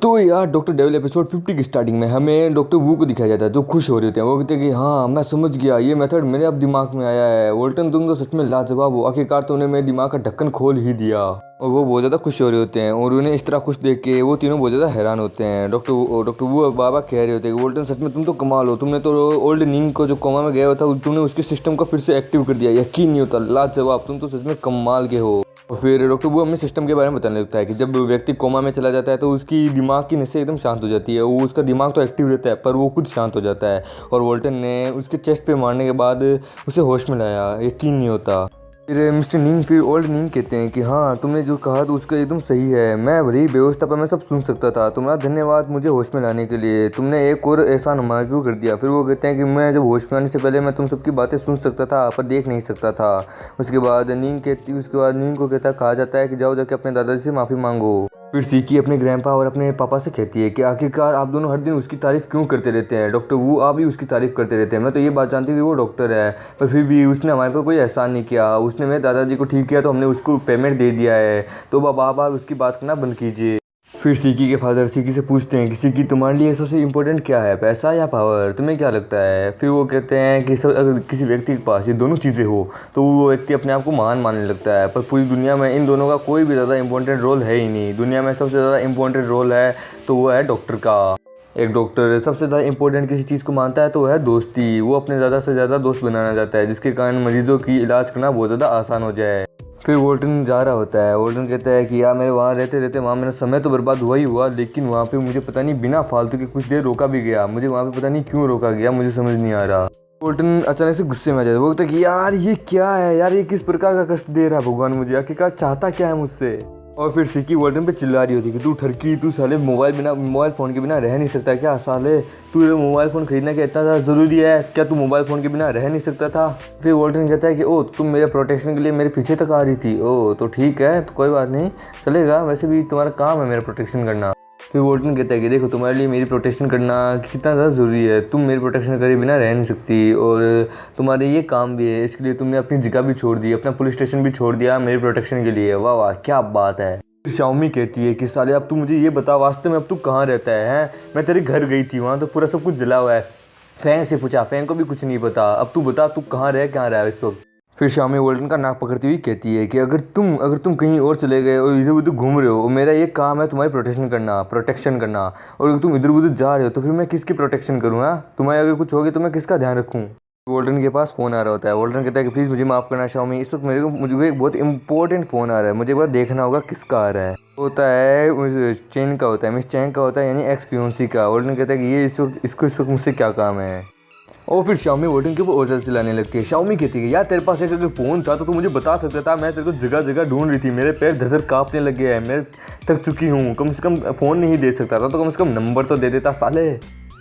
तो यार doctor devil episode 50 की स्टार्टिंग में हमें डॉक्टर वू को दिखाया जाता है जो खुश हो रहे होते हैं। वो कहते हैं कि हाँ मैं समझ गया, ये मेथड मेरे अब दिमाग में आया है। वोल्टन तुम तो सच में लाजवाब हो, आखिरकार तुमने मेरे दिमाग का ढक्कन खोल ही दिया। और वो बहुत ज़्यादा खुश हो रहे होते हैं और उन्हें इस तरह खुश देख के वो तीनों बहुत ज़्यादा हैरान होते हैं। डॉक्टर वू और बाबा कह रहे होते हैं कि वोल्टन सच में तुम तो कमाल हो, तुमने तो ओल्ड नींग को जो कोमा में गया था तुमने उसके सिस्टम को फिर से एक्टिव कर दिया। यकीन नहीं होता, लाजवाब, तुम तो सच में कमाल के हो। और फिर डॉक्टर वो हमें सिस्टम के बारे में बताने लगता है कि जब व्यक्ति कोमा में चला जाता है तो उसकी दिमाग की नसें एकदम शांत हो जाती है। वो उसका दिमाग तो एक्टिव रहता है पर वो खुद शांत हो जाता है। और वोल्टन ने उसके चेस्ट पे मारने के बाद उसे होश में लाया। यकीन नहीं होता। फिर मिस्टर नीम, फिर ओल्ड नीम कहते हैं कि हाँ तुमने जो कहा तो उसका एकदम सही है। मैं बड़ी बेहोश था पर मैं सब सुन सकता था। तुम्हारा धन्यवाद मुझे होश में लाने के लिए। तुमने एक और एहसान हमारे क्यों कर दिया। फिर वो कहते हैं कि मैं जब होश में आने से पहले मैं तुम सबकी बातें सुन सकता था पर देख नहीं सकता था। उसके बाद नीम को कहा जाता है कि जाओ जाके अपने दादाजी से माफ़ी मांगो। फिर सीकी अपने ग्रैंडपा और अपने पापा से कहती है कि आखिरकार आप दोनों हर दिन उसकी तारीफ़ क्यों करते रहते हैं। डॉक्टर वो आप भी उसकी तारीफ़ करते रहते हैं। मैं तो ये बात जानती हूँ कि वो डॉक्टर है पर फिर भी उसने हमारे पर कोई एहसान नहीं किया। उसने मेरे दादाजी को ठीक किया तो हमने उसको पेमेंट दे दिया है। तो बार बार उसकी बात करना बंद कीजिए। फिर सिकी के फादर सिकी से पूछते हैं कि सिकी तुम्हारे लिए सबसे इम्पोर्टेंट क्या है, पैसा या पावर, तुम्हें क्या लगता है। फिर वो कहते हैं कि अगर किसी व्यक्ति के पास ये दोनों चीज़ें हो तो वो व्यक्ति अपने आप को महान मानने लगता है। पर पूरी दुनिया में इन दोनों का कोई भी ज़्यादा इंपॉर्टेंट रोल है ही नहीं। दुनिया में सबसे ज़्यादा इंपॉर्टेंट रोल है तो वो है डॉक्टर का। एक डॉक्टर सबसे ज़्यादा इंपॉर्टेंट किसी चीज़ को मानता है तो वह है दोस्ती। वो अपने ज़्यादा से ज़्यादा दोस्त बनाना चाहता है जिसके कारण मरीजों की इलाज करना बहुत ज़्यादा आसान हो जाए। फिर वोल्टन जा रहा होता है। वोल्टन कहता है कि यार मेरे वहाँ रहते रहते वहाँ मेरा समय तो बर्बाद हुआ ही हुआ, लेकिन वहाँ पे मुझे पता नहीं बिना फालतू के कुछ देर रोका भी गया। मुझे वहाँ पे पता नहीं क्यों रोका गया, मुझे समझ नहीं आ रहा। वोल्टन अचानक से गुस्से में आ जाता है। वो कहता है कि यार ये क्या है यार, ये किस प्रकार का कष्ट दे रहा है भगवान मुझे, आखिरकार चाहता क्या है मुझसे। और फिर सिकी वोल्टन पे चिल्ला रही होती कि तू ठरकी, तू साले मोबाइल फ़ोन के बिना रह नहीं सकता क्या साले, तू मोबाइल फ़ोन खरीदना क्या इतना ज़्यादा ज़रूरी है क्या, तू मोबाइल फ़ोन के बिना रह नहीं सकता था। फिर वोल्टन कहता है कि ओ तुम मेरे प्रोटेक्शन के लिए मेरे पीछे तक आ रही थी, ओ तो ठीक है तो कोई बात नहीं चलेगा, वैसे भी तुम्हारा काम है मेरा प्रोटेक्शन करना। फिर वोल्टन कहता है कि देखो तुम्हारे लिए मेरी प्रोटेक्शन करना कितना ज़्यादा ज़रूरी है, तुम मेरी प्रोटेक्शन करे बिना रह नहीं सकती और तुम्हारे ये काम भी है, इसके लिए तुमने अपनी जगह भी छोड़ दी, अपना पुलिस स्टेशन भी छोड़ दिया मेरी प्रोटेक्शन के लिए। वाह वाह क्या बात है। फिर शाओमी कहती है कि साले अब तू मुझे ये बता वास्तव में अब तू कहाँ रहता है। मैं तेरे घर गई थी, वहाँ तो पूरा सब कुछ जला हुआ है। फैंग से पूछा, फैंग को भी कुछ नहीं पता, अब तू बता तू कहाँ रहा है इस वक्त। फिर शामी वोल्टन का नाक पकड़ती हुई कहती है कि अगर तुम कहीं और चले गए और इधर उधर घूम रहे हो और मेरा ये काम है तुम्हारी प्रोटेक्शन करना और अगर तुम इधर उधर जा रहे हो तो फिर मैं किसकी प्रोटेक्शन करूँ। तुम्हारे अगर कुछ हो गया तो मैं किसका ध्यान रखूँ। वोल्टन के पास फ़ोन आ रहा होता है। वोल्टन कहता है कि प्लीज़ मुझे माफ़ करना शाओमी, इस वक्त मुझे एक बहुत इंपॉर्टेंट फ़ोन आ रहा है, मुझे एक बार देखना होगा किसका आ रहा है। होता है चेन का होता है, मिस चैंग का होता है यानी एक्स फियोंसी का। वोल्टन कहता है कि ये इस वक्त मुझसे क्या काम है। और फिर शाओमी वोल्टन के ऊपर और ज़्यादा चिल्लाने लगती है। शाओमी कहती है यार तेरे पास एक अगर फ़ोन था तो तू मुझे बता सकता था, मैं तेरे को जगह जगह ढूंढ रही थी, मेरे पैर धर धर काँपने लग गए हैं, मैं थक चुकी हूँ, कम से कम फ़ोन नहीं दे सकता था तो कम से कम नंबर तो दे देता साले।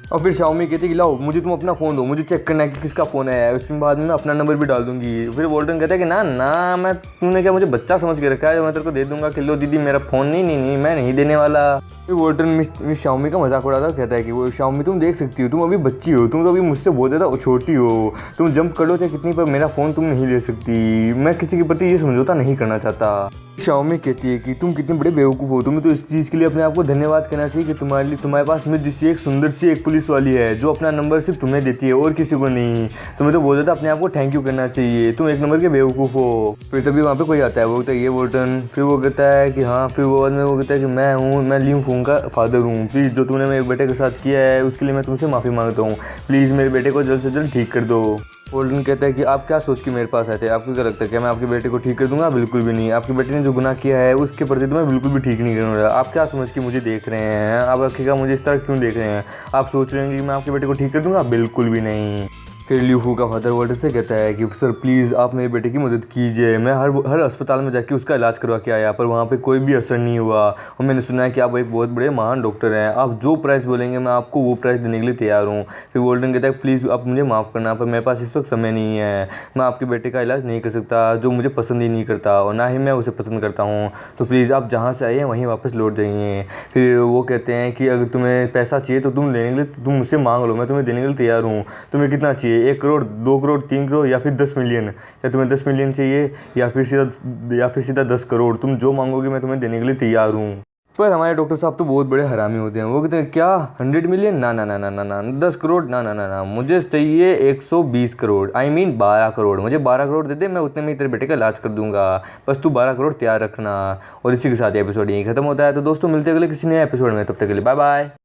और फिर शाओमी कहती है कि लाओ मुझे तुम अपना फ़ोन दो, मुझे चेक करना है कि किसका फ़ोन है, उसके बाद में मैं अपना नंबर भी डाल दूंगी। फिर वोल्टन कहता है कि ना ना मैं, तूने क्या मुझे बच्चा समझ के रखा है, मैं तेरे को दे दूंगा कि लो दीदी मेरा फ़ोन। नहीं मैं नहीं देने वाला। फिर वोल्टन मिस शाओमी का मजाक उड़ाता कहता है कि वो शाओमी तुम देख सकती हो, तुम अभी बच्ची हो, तुम तो अभी मुझसे बहुत ज़्यादा छोटी हो, तुम जंप कर लो चाहे कितनी पर मेरा फ़ोन तुम नहीं ले सकती, मैं किसी के प्रति ये समझौता नहीं करना चाहता। शाओमी कहती है कि तुम कितने बड़े बेवकूफ़ हो, तुम्हें तो इस चीज़ के लिए अपने आप को धन्यवाद कहना चाहिए कि तुम्हारे पास में जिससे एक सुंदर सी एक पुलिस वाली है जो अपना नंबर सिर्फ तुम्हें देती है और किसी को नहीं। तुम्हें तो बहुत ज़्यादा अपने आप को थैंक यू करना चाहिए, तुम एक नंबर के बेवकूफ़ हो। फिर तभी वहाँ पे कोई आता है, वो कहता है ये वोल्टन। फिर वो कहता है कि हाँ, फिर वो बाद में वो कहता है कि मैं लियू फूंग का फादर हूँ, प्लीज़ जो तूने मेरे बेटे के साथ किया है उसके लिए मैं तुमसे माफ़ी मांगता हूँ, प्लीज़ मेरे बेटे को जल्द से जल्द ठीक कर दो। वोल्टन कहता है कि आप क्या सोच के मेरे पास आए थे, आपको क्या लगता है कि मैं आपके बेटे को ठीक कर दूंगा, बिल्कुल भी नहीं। आपके बेटे ने जो गुनाह किया है उसके प्रति तो मैं बिल्कुल भी ठीक नहीं करूँगा। आप क्या समझ के मुझे देख रहे हैं, आप आखिरकार मुझे इस तरह क्यों देख रहे हैं, आप सोच रहे हैं कि मैं आपके बेटे को ठीक कर दूंगा, बिल्कुल भी नहीं। फिर ल्यूफू का फादर वोल्टन से कहता है कि सर प्लीज़ आप मेरे बेटे की मदद कीजिए, मैं हर अस्पताल में जाके उसका इलाज करवा के आया पर वहाँ पे कोई भी असर नहीं हुआ और मैंने सुना है कि आप एक बहुत बड़े महान डॉक्टर हैं, आप जो प्राइस बोलेंगे मैं आपको वो प्राइस देने के लिए तैयार हूँ। फिर वोल्टन कहता है प्लीज़ आप मुझे माफ़ करना पर मेरे पास इस वक्त समय नहीं है, मैं आपके बेटे का इलाज नहीं कर सकता जो मुझे पसंद ही नहीं करता और ना ही मैं उसे पसंद करता हूँ, तो प्लीज़ आप जहाँ से आए हैं वहीं वापस लौट जाइए। फिर वो कहते हैं कि अगर तुम्हें पैसा चाहिए तो तुम लेने के लिए तुम मुझसे मांग लो, मैं तुम्हें देने के लिए तैयार हूँ। तुम्हें कितना चाहिए, 1 करोड़, 2 करोड़, 3 करोड़ या फिर 10 मिलियन, या तुम्हें 10 मिलियन चाहिए या फिर सीधा 10 करोड़, तुम जो मांगोगे मैं तुम्हें देने के लिए तैयार हूँ। पर हमारे डॉक्टर साहब तो बहुत बड़े हरामी होते हैं। वो कहते हैं क्या 100 मिलियन, ना ना ना ना ना ना, 10 करोड़, ना ना ना ना, मुझे चाहिए 120 करोड़, आई मीन 12 करोड़। मुझे 12 करोड़ दे दे, मैं उतने में ही तेरे बेटे का इलाज कर दूंगा, बस तू 12 करोड़ तैयार रखना। और इसी के साथ एपिसोड यहीं खत्म होता है। तो दोस्तों मिलते हैं अगले किसी नए एपिसोड में, तब तक के लिए बाय बाय।